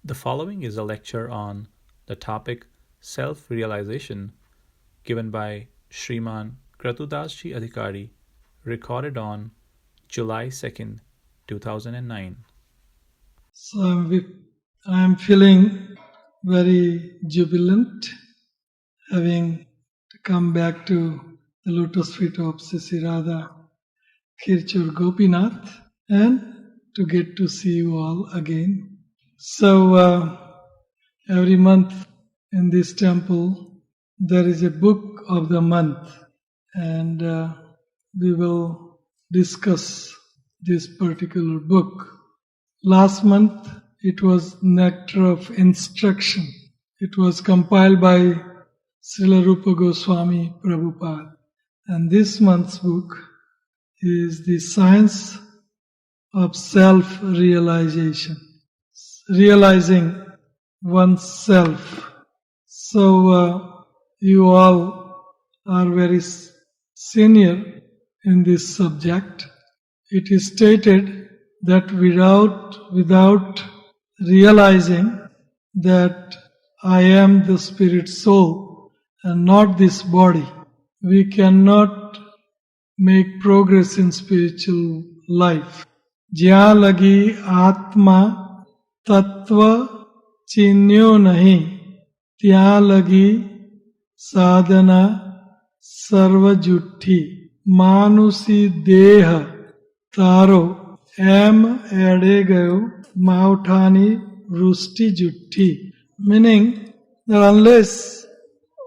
The following is a lecture on the topic Self-Realization given by Shriman KratuDas Adhikari, recorded on July 2nd, 2009. So I'm feeling very jubilant having to come back to the lotus feet of Sisi Radha Kirchur Gopinath and to get to see you all again. So every month in this temple there is a book of the month, and we will discuss this particular book. Last month it was Nectar of Instruction. It was compiled by Srila Rupa Goswami Prabhupada. And this month's book is The Science of Self-Realization, realizing oneself. So you all are very senior in this subject. It is stated that without realizing that I am the spirit soul and not this body, we cannot make progress in spiritual life. Jya lagi atma tattva chinyo nahi, tya lagi sadhana sarva jutti, manusi deha taro em ede gayo mauthani rusti jutti. Meaning that unless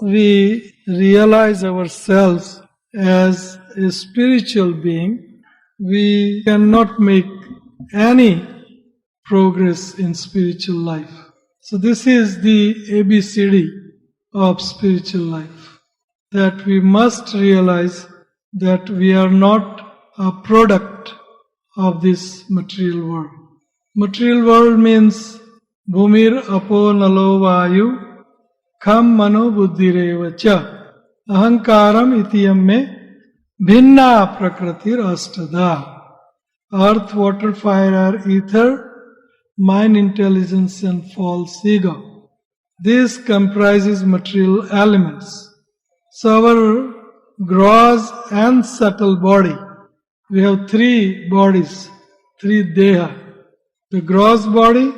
we realize ourselves as a spiritual being, we cannot make any progress in spiritual life. So this is the ABCD of spiritual life, that we must realize that we are not a product of this material world. Material world means Bhumir apo nalo vayu kham mano buddhireva cha ahankaram itiyam me bhinna prakratir astada. Earth, water, fire, air, ether, mind, intelligence and false ego. This comprises material elements. So our gross and subtle body, we have three bodies, three deha. The gross body,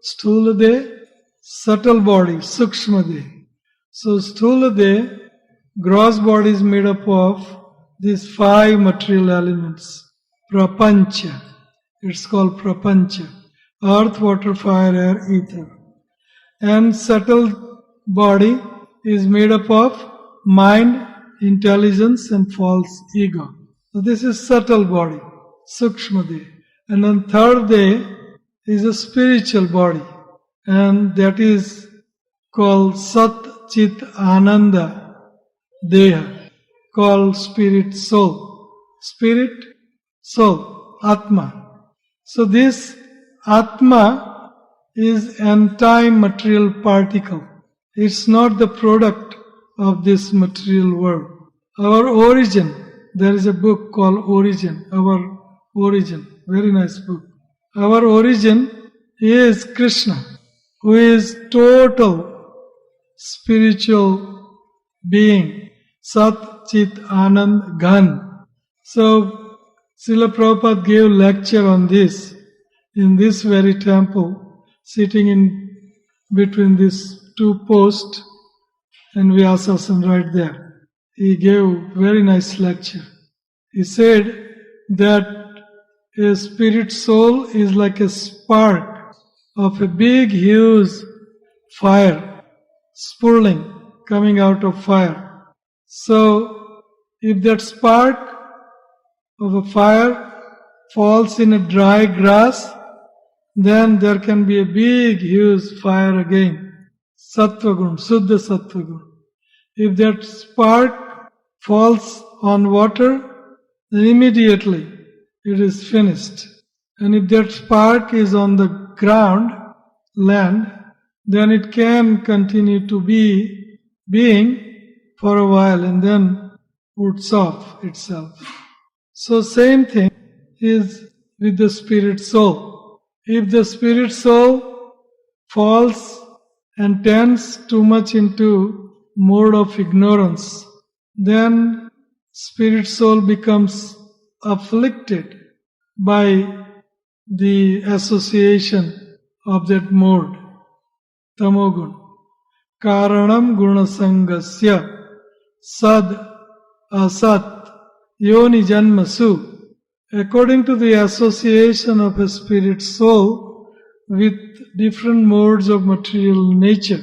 sthula deha, subtle body, sukshma deha. So sthula deha, gross body is made up of these five material elements. Prapancha. It's called Prapancha. Earth, water, fire, air, ether. And subtle body is made up of mind, intelligence and false ego. So this is subtle body, Sukshma Deha. And then third day is a spiritual body, and that is called Sat Chit Ananda Deha, called spirit soul. Spirit, soul, Atma. So this Atma is anti-material particle. It's not the product of this material world. Our origin, there is a book called Origin, Our Origin, very nice book. Our origin is Krishna, who is total spiritual being, Sat Chit Anand Ghan. So Srila Prabhupada gave lecture on this in this very temple, sitting in between these two posts and Vyasasana right there. He gave very nice lecture. He said that a spirit soul is like a spark of a big, huge fire, spurling, coming out of fire. So, if that spark of a fire falls in a dry grass, then there can be a big, huge fire again. Sattvagun, Suddha Sattvagun. If that spark falls on water, then immediately it is finished. And if that spark is on the ground, land, then it can continue to be being for a while and then puts off itself. So same thing is with the spirit soul. If the spirit soul falls and tends too much into mode of ignorance, then spirit soul becomes afflicted by the association of that mode, tamogun. Karanam gunasangasya sad asat yoni janmasu. According to the association of a spirit soul with different modes of material nature,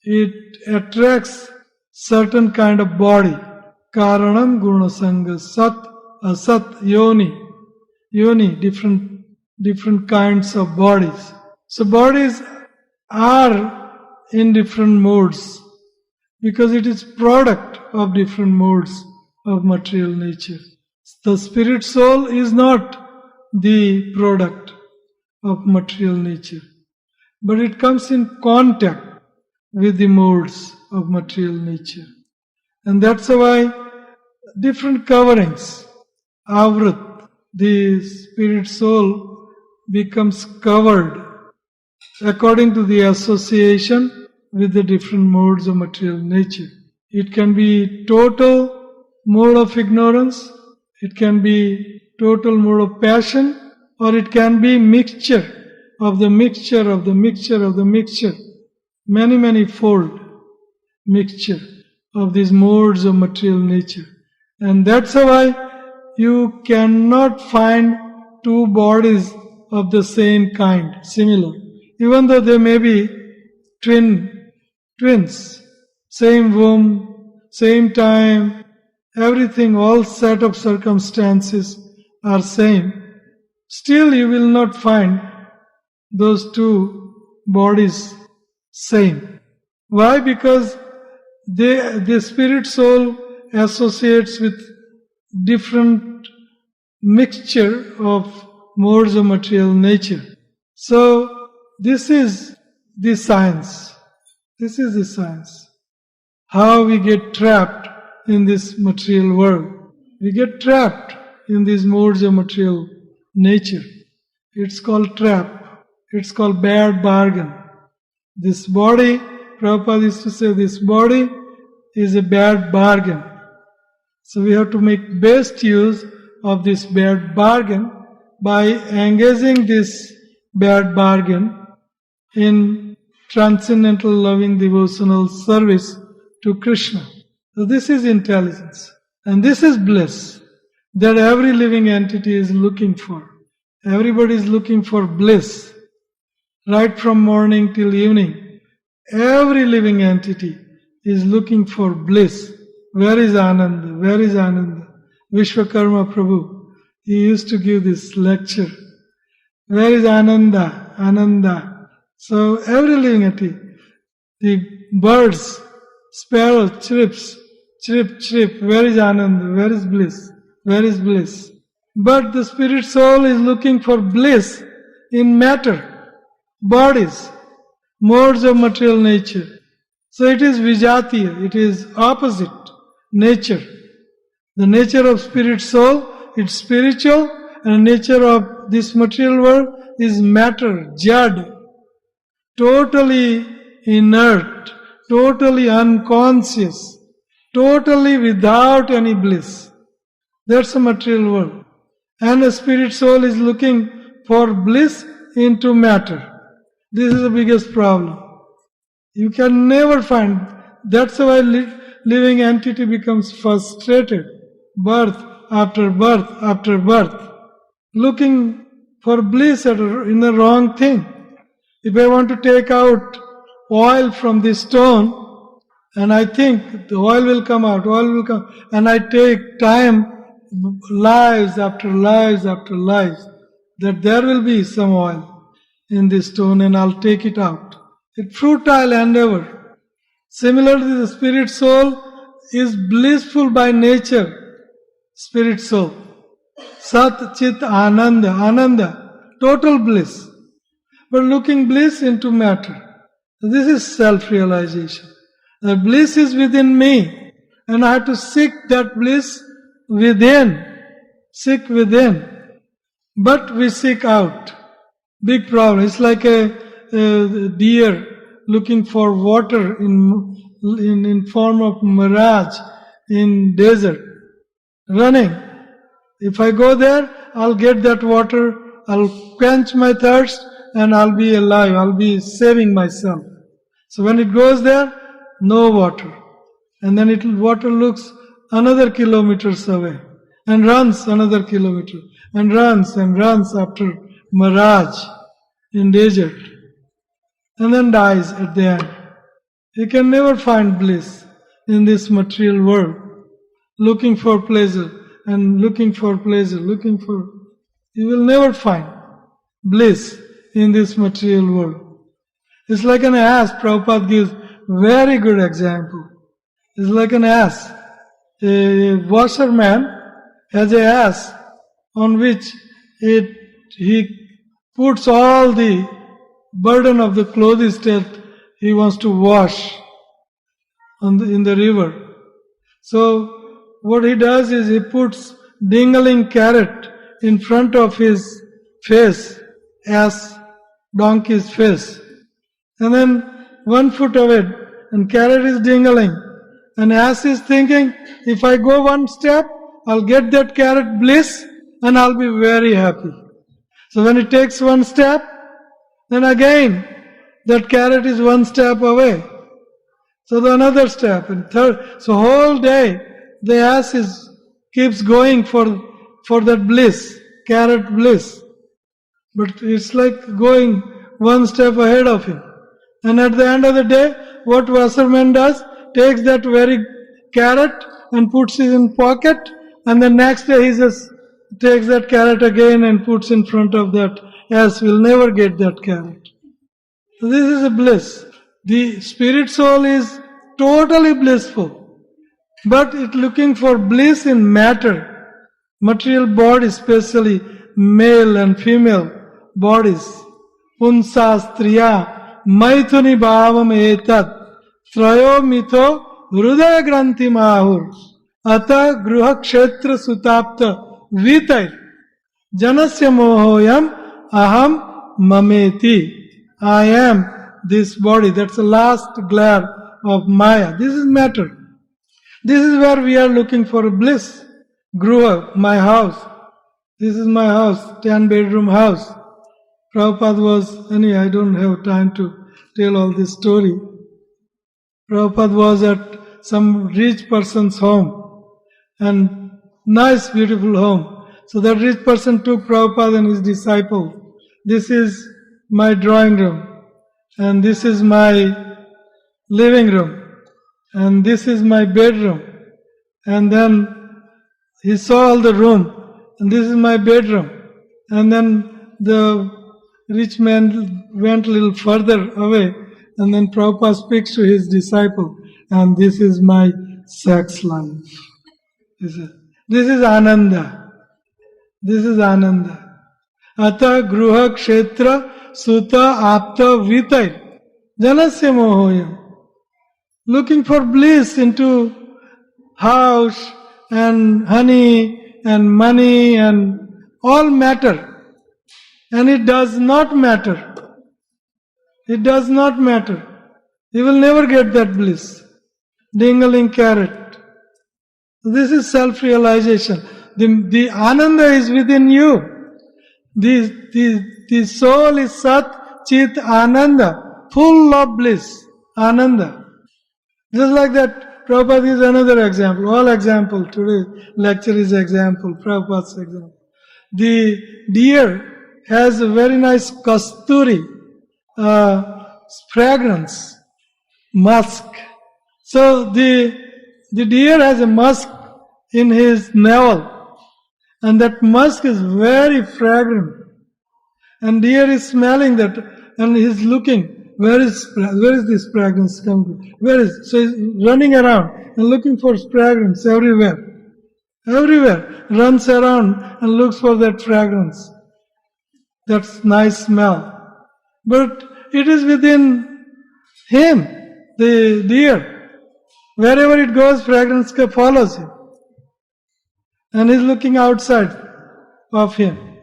it attracts certain kind of body. Karanam gunasanga sat asat yoni. Yoni, different kinds of bodies. So bodies are in different modes because it is product of different modes of material nature. The spirit soul is not the product of material nature, but it comes in contact with the modes of material nature. And that's why different coverings, avrat, the spirit soul becomes covered according to the association with the different modes of material nature. It can be total mode of ignorance, it can be total mode of passion, or it can be mixture of the mixture of the mixture of the mixture, many fold mixture of these modes of material nature. And that's why you cannot find two bodies of the same kind, similar, even though they may be twins, same womb, same time, everything, all set of circumstances are same. Still you will not find those two bodies same. Why? Because the spirit soul associates with different mixture of modes of material nature. So this is the science. This is the science. How we get trapped in this material world. We get trapped in these modes of material nature. It's called trap. It's called bad bargain. This body, Prabhupada used to say, this body is a bad bargain. So we have to make best use of this bad bargain by engaging this bad bargain in transcendental loving devotional service to Krishna. So this is intelligence. And this is bliss that every living entity is looking for. Everybody is looking for bliss. Right from morning till evening, every living entity is looking for bliss. Where is Ananda? Where is Ananda? Vishwakarma Prabhu, he used to give this lecture. Where is Ananda? Ananda. So every living entity, the birds, sparrow chirps, chirp, chirp. Where is Ananda? Where is bliss? Where is bliss? But the spirit soul is looking for bliss in matter, bodies, modes of material nature. So it is vijatiya, it is opposite nature. The nature of spirit soul, it's spiritual, and the nature of this material world is matter, jad, totally inert, totally unconscious, totally without any bliss. That's a material world. And the spirit soul is looking for bliss into matter. This is the biggest problem. You can never find. That's why living entity becomes frustrated. Birth after birth after birth. Looking for bliss in the wrong thing. If I want to take out oil from this stone, and I think the oil will come out, and I take time, lives after lives after lives, that there will be some oil in this stone and I'll take it out. It's futile endeavor. Similarly, the spirit soul is blissful by nature. Spirit soul. Sat, Chit, Ananda, total bliss. But looking bliss into matter. This is self-realization. The bliss is within me, and I have to seek that bliss within. Seek within. But we seek out. Big problem. It's like a deer looking for water in form of Mahraj in desert, running. If I go there, I'll get that water, I'll quench my thirst, and I'll be alive, I'll be saving myself. So when it goes there, no water. And then water looks another kilometers away, and runs another kilometer, and runs after Mahraj in desert, and then dies at the end. He can never find bliss in this material world, looking for pleasure, and looking for pleasure, he will never find bliss in this material world. It's like an ass. Prabhupada gives very good example. It's like an ass. A washerman has an ass on which he puts all the burden of the clothes that he wants to wash in the river. So what he does is he puts dingling carrot in front of his face, as donkey's face. And then 1 foot away, and carrot is dingling. And ass is thinking, if I go 1 step, I'll get that carrot bliss and I'll be very happy. So when he takes 1 step, then again that carrot is 1 step away. So the another step and third. So whole day the ass keeps going for that bliss, carrot bliss. But it's like going 1 step ahead of him. And at the end of the day, what washerman does? Takes that very carrot and puts it in pocket, and the next day he just takes that carrot again and puts in front of that ass. Will never get that carrot. So this is a bliss. The spirit soul is totally blissful, but it's looking for bliss in matter, material body, especially male and female bodies. Punsa striya maithuni bhavam etat trayo mitho hridaya granthi mahur ata gruha kshetra sutapta vitair janasya mohoyam aham mameti. I am this body. That's the last glare of Maya. This is matter. This is where we are looking for bliss. Gruha, my house. This is my house, 10-bedroom house. Prabhupada anyway, I don't have time to tell all this story. Prabhupada was at some rich person's home, and nice, beautiful home. So that rich person took Prabhupada and his disciple. This is my drawing room, and this is my living room, and this is my bedroom. And then he saw all the room, and this is my bedroom. And then the rich man went a little further away, and then Prabhupada speaks to his disciple, and this is my sex life. This is Ananda. This is Ananda. Ata gruha kshetra suta apta vitair janasya mohoyam. Looking for bliss into house and honey and money and all matter. And it does not matter. It does not matter. You will never get that bliss. Dingling carrot. This is self-realization. The Ananda is within you. The soul is Sat Chit Ananda, full of bliss, Ananda. Just like that, Prabhupada is another example. All example. Today lecture is example, Prabhupada's example. The deer has a very nice kasturi, fragrance, musk. So the deer has a musk in his navel, and that musk is very fragrant. And deer is smelling that, and he's looking, where is this fragrance coming from? Where is? So he's running around and looking for fragrance everywhere. Everywhere. Runs around and looks for that fragrance. That's nice smell. But it is within him, the deer. Wherever it goes, fragrance follows him. And he's looking outside of him.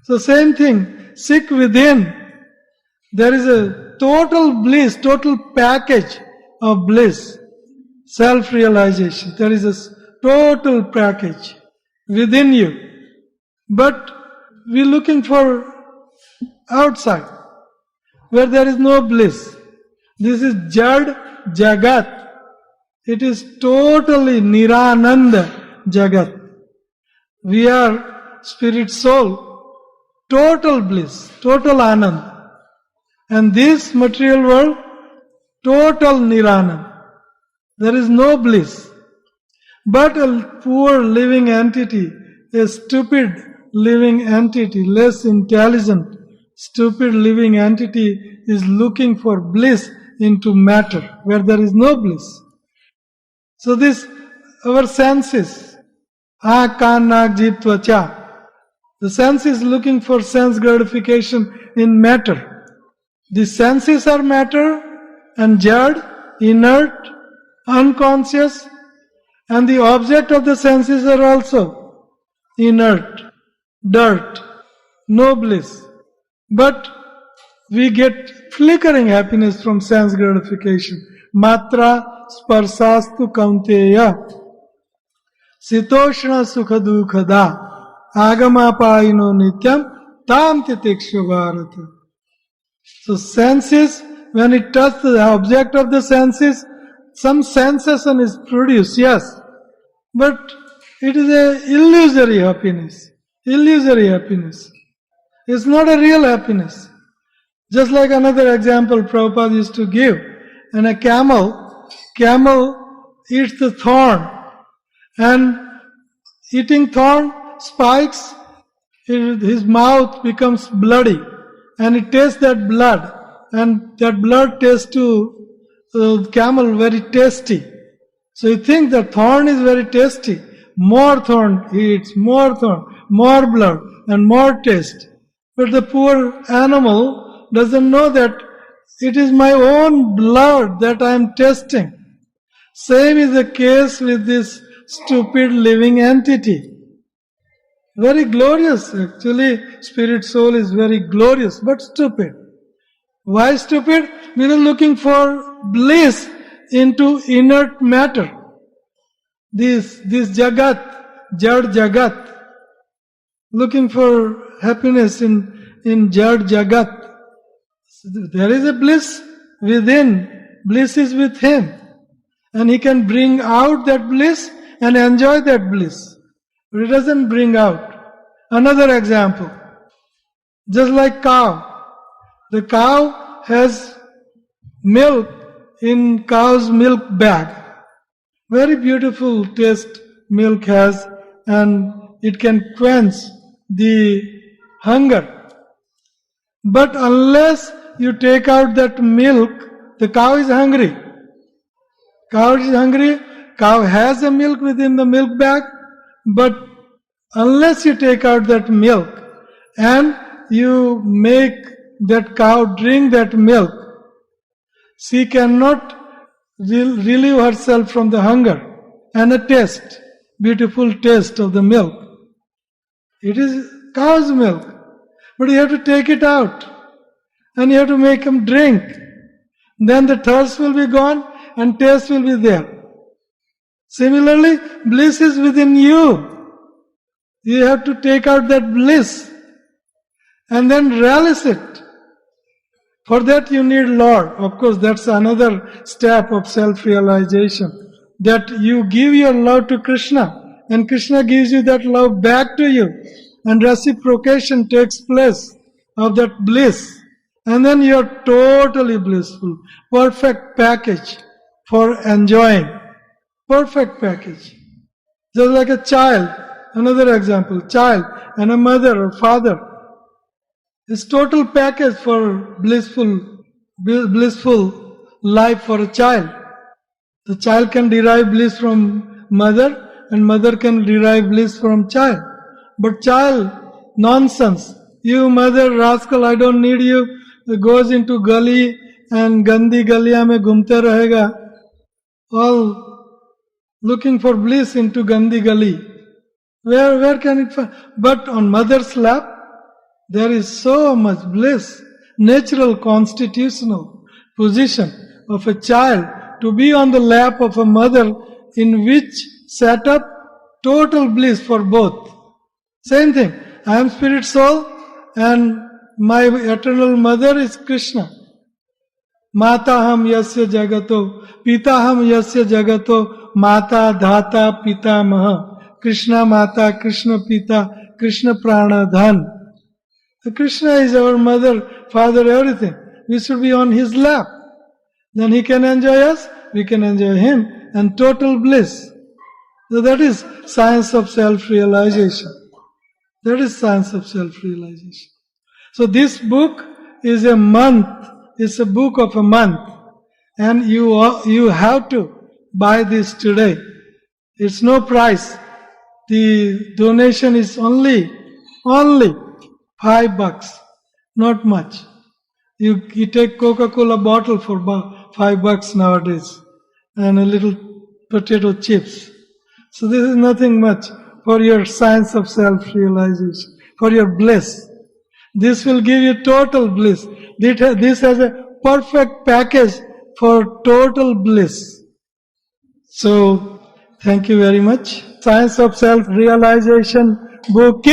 So same thing, seek within There is a total bliss, total package of bliss, self-realization. There is a total package within you. But we're looking for outside, where there is no bliss. This is Jad Jagat. It is totally Nirananda Jagat. We are spirit soul, total bliss, total Anand. And this material world, total Niranand. There is no bliss. But a poor living entity, a stupid living entity, less intelligent, stupid living entity is looking for bliss into matter, where there is no bliss. So this, our senses, kan, nak, jib, tvacha, the sense is looking for sense gratification in matter. The senses are matter and jad, inert, unconscious, and the object of the senses are also inert, dirt, no bliss. But we get flickering happiness from sense gratification. Matra sparsastu kaunteya sitoshna sukha dukhada agamapayino nityam tam titikshu bharata. So senses, when it touches the object of the senses, some sensation is produced, yes. But it is an illusory happiness. Illusory happiness. It's not a real happiness. Just like another example Prabhupada used to give. And a camel eats the thorn. And eating thorn spikes, his mouth becomes bloody. And it tastes that blood. And that blood tastes to the camel very tasty. So you think the thorn is very tasty. More thorn he eats, more thorn, more blood, and more taste. But the poor animal doesn't know that it is my own blood that I am tasting. Same is the case with this stupid living entity. Very glorious, actually. Spirit soul is very glorious, but stupid. Why stupid? Because looking for bliss into inert matter. This Jagat, Jad Jagat. Looking for happiness in Jad Jagat. There is a bliss within. Bliss is with him. And he can bring out that bliss and enjoy that bliss. But it doesn't bring out. Another example. Just like cow. The cow has milk in cow's milk bag. Very beautiful taste milk has, and it can quench the hunger. But unless you take out that milk, the cow is hungry. Cow is hungry. Cow has a milk within the milk bag, but unless you take out that milk and you make that cow drink that milk, she cannot relieve herself from the hunger and a taste, beautiful taste of the milk. It is cow's milk, but you have to take it out and you have to make them drink. Then the thirst will be gone and taste will be there. Similarly, bliss is within you. You have to take out that bliss and then relish it. For that you need Lord. Of course, that's another step of self-realization. That you give your love to Krishna and Krishna gives you that love back to you. And reciprocation takes place of that bliss. And then you are totally blissful. Perfect package for enjoying. Perfect package. Just like a child. Another example. Child and a mother or father. It's total package for blissful life for a child. The child can derive bliss from mother and mother can derive bliss from child. But child, nonsense. You mother rascal, I don't need you. It goes into gully and gandhi galiya mein ghumte rahega. All looking for bliss into gandhi gully. Where can it find? But on mother's lap, there is so much bliss. natural constitutional position of a child to be on the lap of a mother in which set up total bliss for both. Same thing. I am spirit soul and my eternal mother is Krishna. Mata ham yasya jagato, pita ham yasya jagato, mata dhata pita maha. Krishna mata, Krishna pita, Krishna prana dhan. Krishna is our mother, father, everything. We should be on his lap. Then he can enjoy us, we can enjoy him, and total bliss. So that is science of self-realization. That is science of self-realization. So this book is a month, it's a book of a month. And you have to buy this today. It's no price. The donation is only $5, not much. You take Coca-Cola bottle for $5 nowadays, and a little potato chips. So this is nothing much for your science of self-realization, for your bliss. This will give you total bliss. This has a perfect package for total bliss. So, thank you very much. Science of self-realization book.